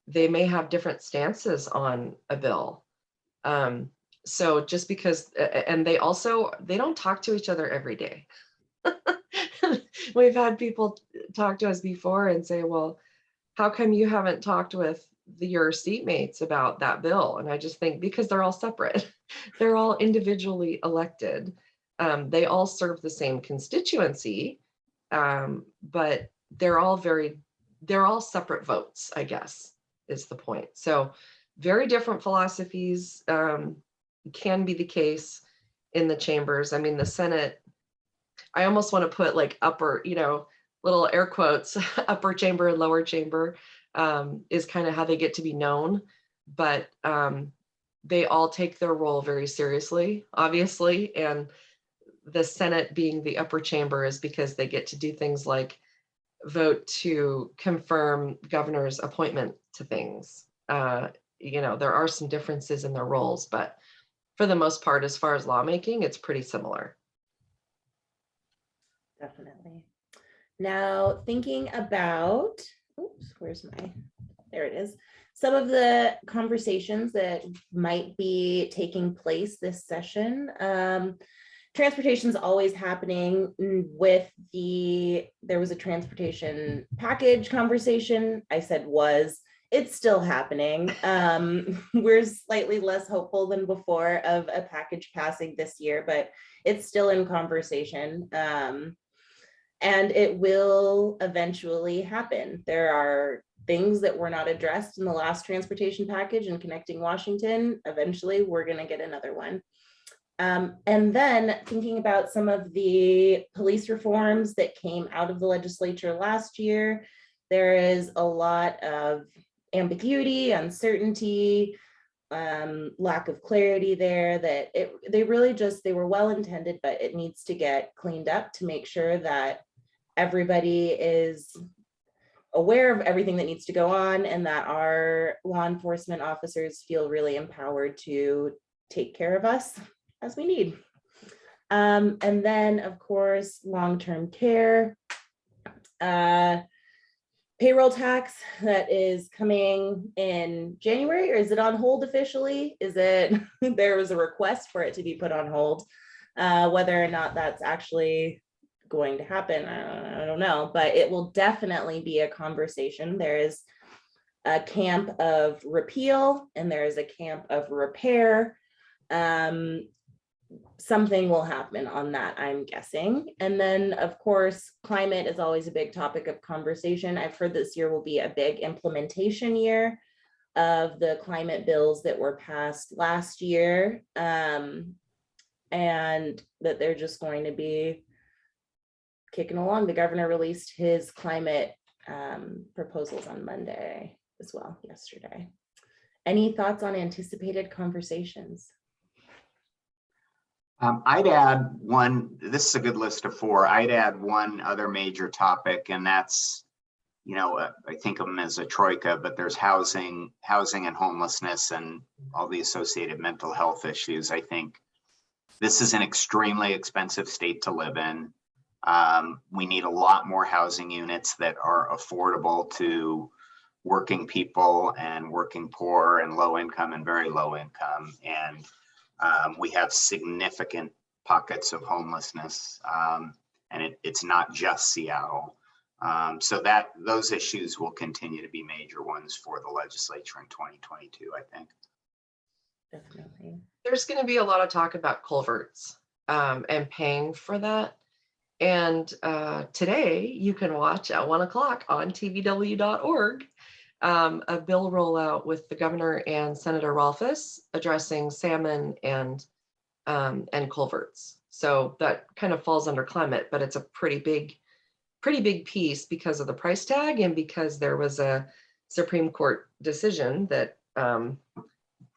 they may have different stances on a bill. So just because, and they don't talk to each other every day. We've had people talk to us before and say, well, how come you haven't talked with your seatmates about that bill? And I just think because they're all separate. They're all individually elected. They all serve the same constituency, but they're all separate votes, I guess, is the point. So very different philosophies can be the case in the chambers. I mean, the Senate, I almost want to put like upper, you know, little air quotes, upper chamber and lower chamber is kind of how they get to be known, but they all take their role very seriously, obviously. And the Senate being the upper chamber is because they get to do things like vote to confirm governor's appointment to things. You know, there are some differences in their roles, but for the most part, as far as lawmaking, it's pretty similar. Definitely. Now, thinking about, there it is. Some of the conversations that might be taking place this session. Transportation is always happening with there was a transportation package conversation. I said it's still happening. We're slightly less hopeful than before of a package passing this year, but it's still in conversation. And it will eventually happen. There are things that were not addressed in the last transportation package and connecting Washington. Eventually, we're going to get another one. And then thinking about some of the police reforms that came out of the legislature last year, there is a lot of ambiguity, uncertainty, lack of clarity there that they were well intended, but it needs to get cleaned up to make sure that everybody is aware of everything that needs to go on and that our law enforcement officers feel really empowered to take care of us as we need. And then, of course, long-term care, payroll tax that is coming in January, or is it on hold officially? There was a request for it to be put on hold. Whether or not that's actually going to happen, I don't know, but it will definitely be a conversation. There is a camp of repeal and there is a camp of repair. something will happen on that, I'm guessing. And then, of course, climate is always a big topic of conversation. I've heard this year will be a big implementation year of the climate bills that were passed last year, and that they're just going to be kicking along. The governor released his climate proposals on Monday as well, yesterday. Any thoughts on anticipated conversations? I'd add one, this is a good list of 4. I'd add one other major topic, and that's, you know, I think of them as a troika, but there's housing and homelessness and all the associated mental health issues. I think this is an extremely expensive state to live in. We need a lot more housing units that are affordable to working people and working poor and low income and very low income. And we have significant pockets of homelessness, and it's not just Seattle. So those issues will continue to be major ones for the legislature in 2022, I think. Definitely. There's going to be a lot of talk about culverts and paying for that. And today you can watch at 1 o'clock on tvw.org a bill rollout with the governor and Senator Rolfes addressing salmon and culverts. So that kind of falls under climate, but it's a pretty big piece because of the price tag and because there was a Supreme Court decision that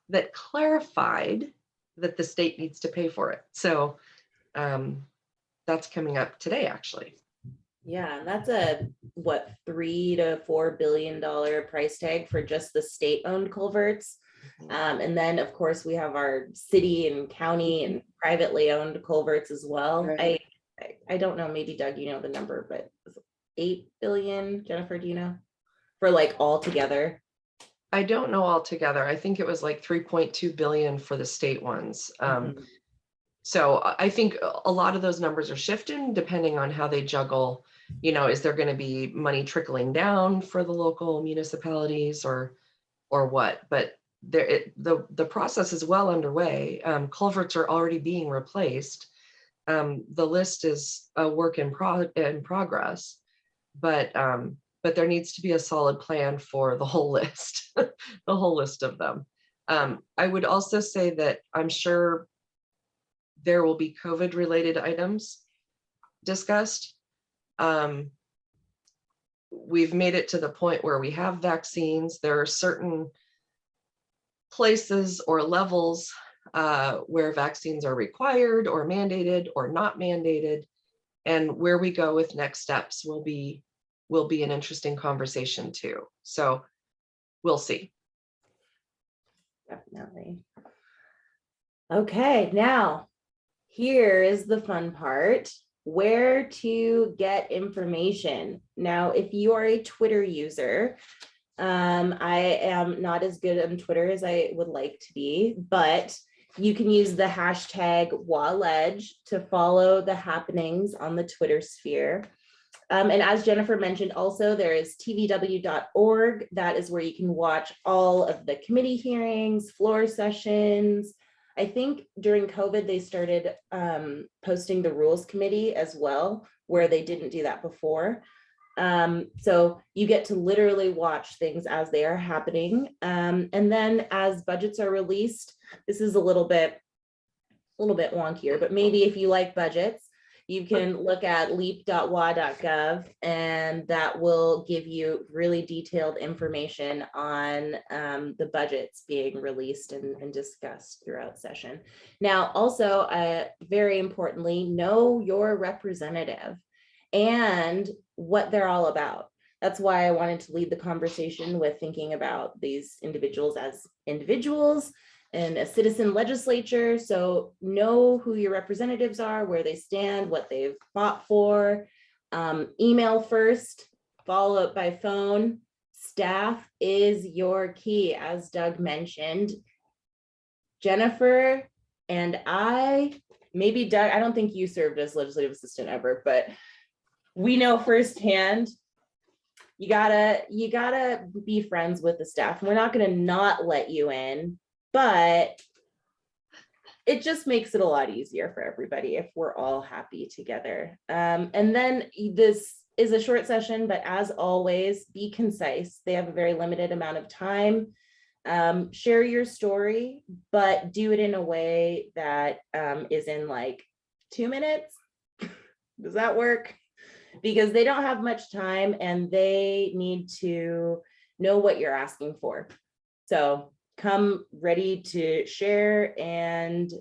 that clarified that the state needs to pay for it. So that's coming up today, actually. Yeah, and that's a what, $3 to $4 billion price tag for just the state-owned culverts. And then, of course, we have our city and county and privately owned culverts as well. Right. I don't know, maybe Doug, you know the number, but 8 billion. Jennifer, do you know? For like all together? I don't know altogether. I think it was like 3.2 billion for the state ones. So I think a lot of those numbers are shifting depending on how they juggle. You know, is there going to be money trickling down for the local municipalities or what? But the process is well underway. Culverts are already being replaced. The list is a work in progress, but there needs to be a solid plan for the whole list, the whole list of them. I would also say that I'm sure there will be COVID related items discussed. We've made it to the point where we have vaccines. There are certain places or levels where vaccines are required or mandated or not mandated. And where we go with next steps will be an interesting conversation too. So we'll see. Definitely. Okay, now here is the fun part, where to get information. Now, if you are a Twitter user, I am not as good on Twitter as I would like to be, but you can use the hashtag WALEDGE to follow the happenings on the Twitter sphere. And as Jennifer mentioned, also there is tvw.org. That is where you can watch all of the committee hearings, floor sessions. I think during COVID, they started posting the rules committee as well, where they didn't do that before. So you get to literally watch things as they are happening. And then as budgets are released, this is a little bit wonkier, but maybe if you like budgets, you can look at leap.wa.gov, and that will give you really detailed information on the budgets being released and discussed throughout session. Now, also, very importantly, know your representative and what they're all about. That's why I wanted to lead the conversation with thinking about these individuals as individuals and a citizen legislature. So know who your representatives are, where they stand, what they've fought for. Email first, follow up by phone. Staff is your key, as Doug mentioned. Jennifer and maybe Doug, I don't think you served as legislative assistant ever, but we know firsthand, you gotta be friends with the staff. We're not gonna not let you in, but it just makes it a lot easier for everybody if we're all happy together. And then this is a short session, but as always, be concise. They have a very limited amount of time. Share your story, but do it in a way that is in like 2 minutes. Does that work? Because they don't have much time and they need to know what you're asking for. So come ready to share and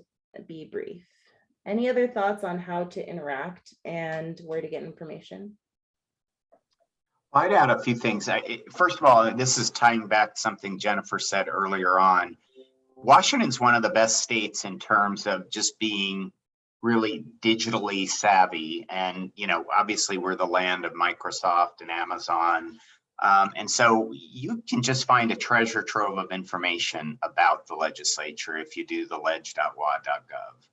be brief. Any other thoughts on how to interact and where to get information? I'd add a few things. First of all, this is tying back to something Jennifer said earlier on. Washington's one of the best states in terms of just being really digitally savvy. And, you know, obviously we're the land of Microsoft and Amazon. And so you can just find a treasure trove of information about the legislature if you do the ledge.wa.gov.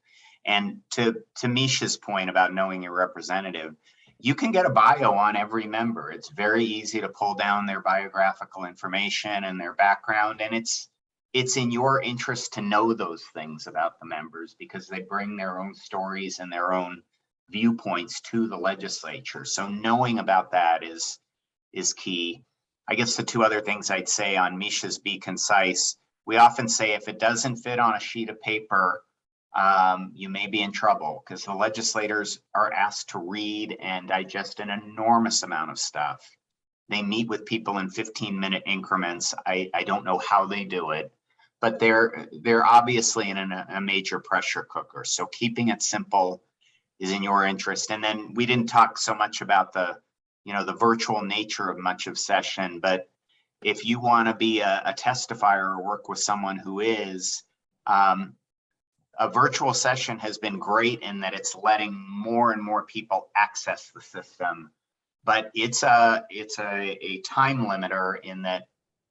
And to Misha's point about knowing your representative, you can get a bio on every member. It's very easy to pull down their biographical information and their background. And it's in your interest to know those things about the members because they bring their own stories and their own viewpoints to the legislature. So knowing about that is key. I guess the two other things I'd say on Misha's be concise. We often say if it doesn't fit on a sheet of paper, you may be in trouble because the legislators are asked to read and digest an enormous amount of stuff. They meet with people in 15-minute increments. I don't know how they do it, but they're obviously in a major pressure cooker. So keeping it simple is in your interest. And then we didn't talk so much about the virtual nature of much of session, but if you want to be a testifier or work with someone who is, a virtual session has been great in that it's letting more and more people access the system, but it's a time limiter in that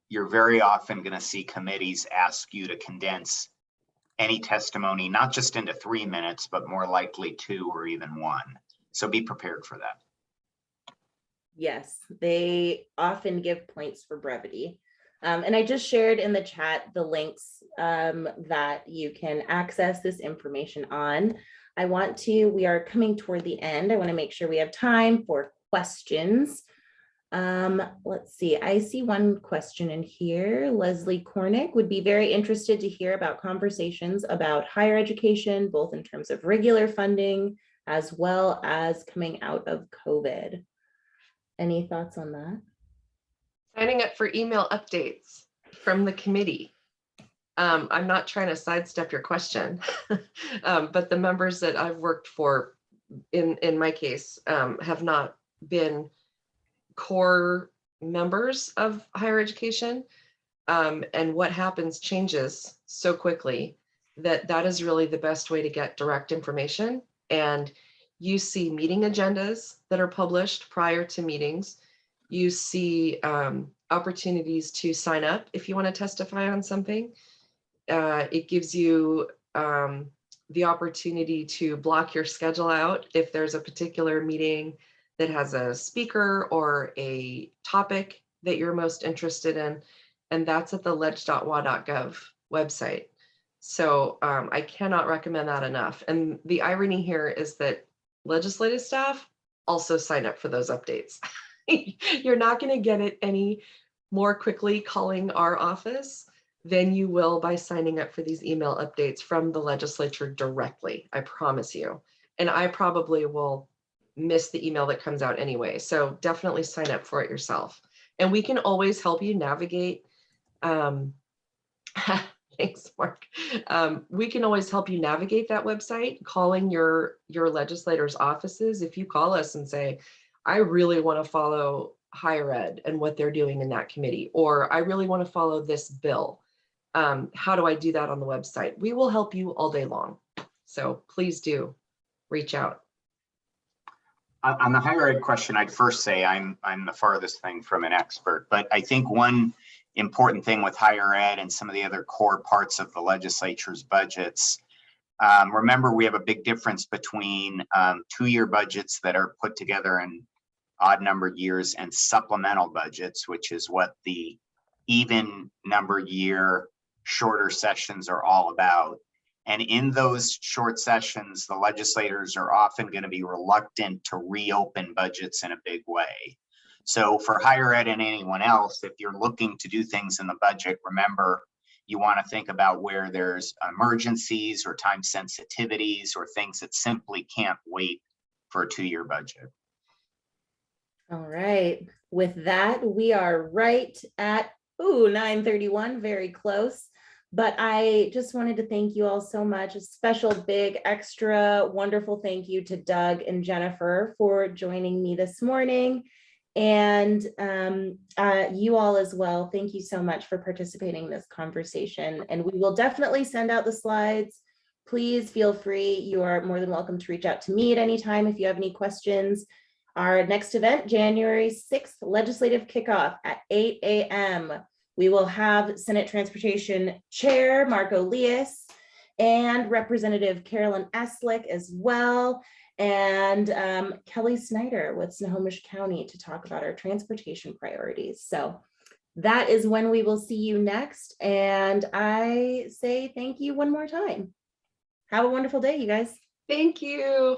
you're very often going to see committees ask you to condense any testimony, not just into 3 minutes, but more likely 2 or even 1. So be prepared for that. Yes, they often give points for brevity. And I just shared in the chat the links that you can access this information on. We are coming toward the end. I want to make sure we have time for questions. Let's see, I see one question in here. Leslie Cornick would be very interested to hear about conversations about higher education, both in terms of regular funding as well as coming out of COVID. Any thoughts on that? Signing up for email updates from the committee. I'm not trying to sidestep your question, but the members that I've worked for in my case have not been core members of higher education. And what happens changes so quickly that is really the best way to get direct information. And you see meeting agendas that are published prior to meetings. You see opportunities to sign up if you want to testify on something. It gives you the opportunity to block your schedule out if there's a particular meeting that has a speaker or a topic that you're most interested in. And that's at the ledge.wa.gov website. So I cannot recommend that enough. And the irony here is that legislative staff also sign up for those updates. You're not going to get it any more quickly calling our office than you will by signing up for these email updates from the legislature directly. I promise you. And I probably will miss the email that comes out anyway. So definitely sign up for it yourself. And we can always help you navigate. Thanks, Mark. We can always help you navigate that website, calling your legislators' offices. If you call us and say, I really want to follow higher ed and what they're doing in that committee, or I really want to follow this bill. How do I do that on the website? We will help you all day long. So please do reach out. On the higher ed question, I'd first say I'm the farthest thing from an expert, but I think one important thing with higher ed and some of the other core parts of the legislature's budgets, remember we have a big difference between 2-year budgets that are put together in odd numbered years and supplemental budgets, which is what the even numbered year shorter sessions are all about. And in those short sessions, the legislators are often going to be reluctant to reopen budgets in a big way. So for higher ed and anyone else, if you're looking to do things in the budget, remember, you want to think about where there's emergencies or time sensitivities or things that simply can't wait for a 2-year budget. All right. With that, we are right at 9:31, very close. But I just wanted to thank you all so much. A special, big, extra, wonderful thank you to Doug and Jennifer for joining me this morning. And you all as well. Thank you so much for participating in this conversation. And we will definitely send out the slides. Please feel free. You are more than welcome to reach out to me at any time if you have any questions. Our next event, January 6th, legislative kickoff at 8 a.m. We will have Senate Transportation Chair Marco Leas and Representative Carolyn Eslick as well, and Kelly Snyder with Snohomish County to talk about our transportation priorities. So that is when we will see you next. And I say thank you one more time. Have a wonderful day, you guys. Thank you.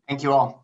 Thank you all.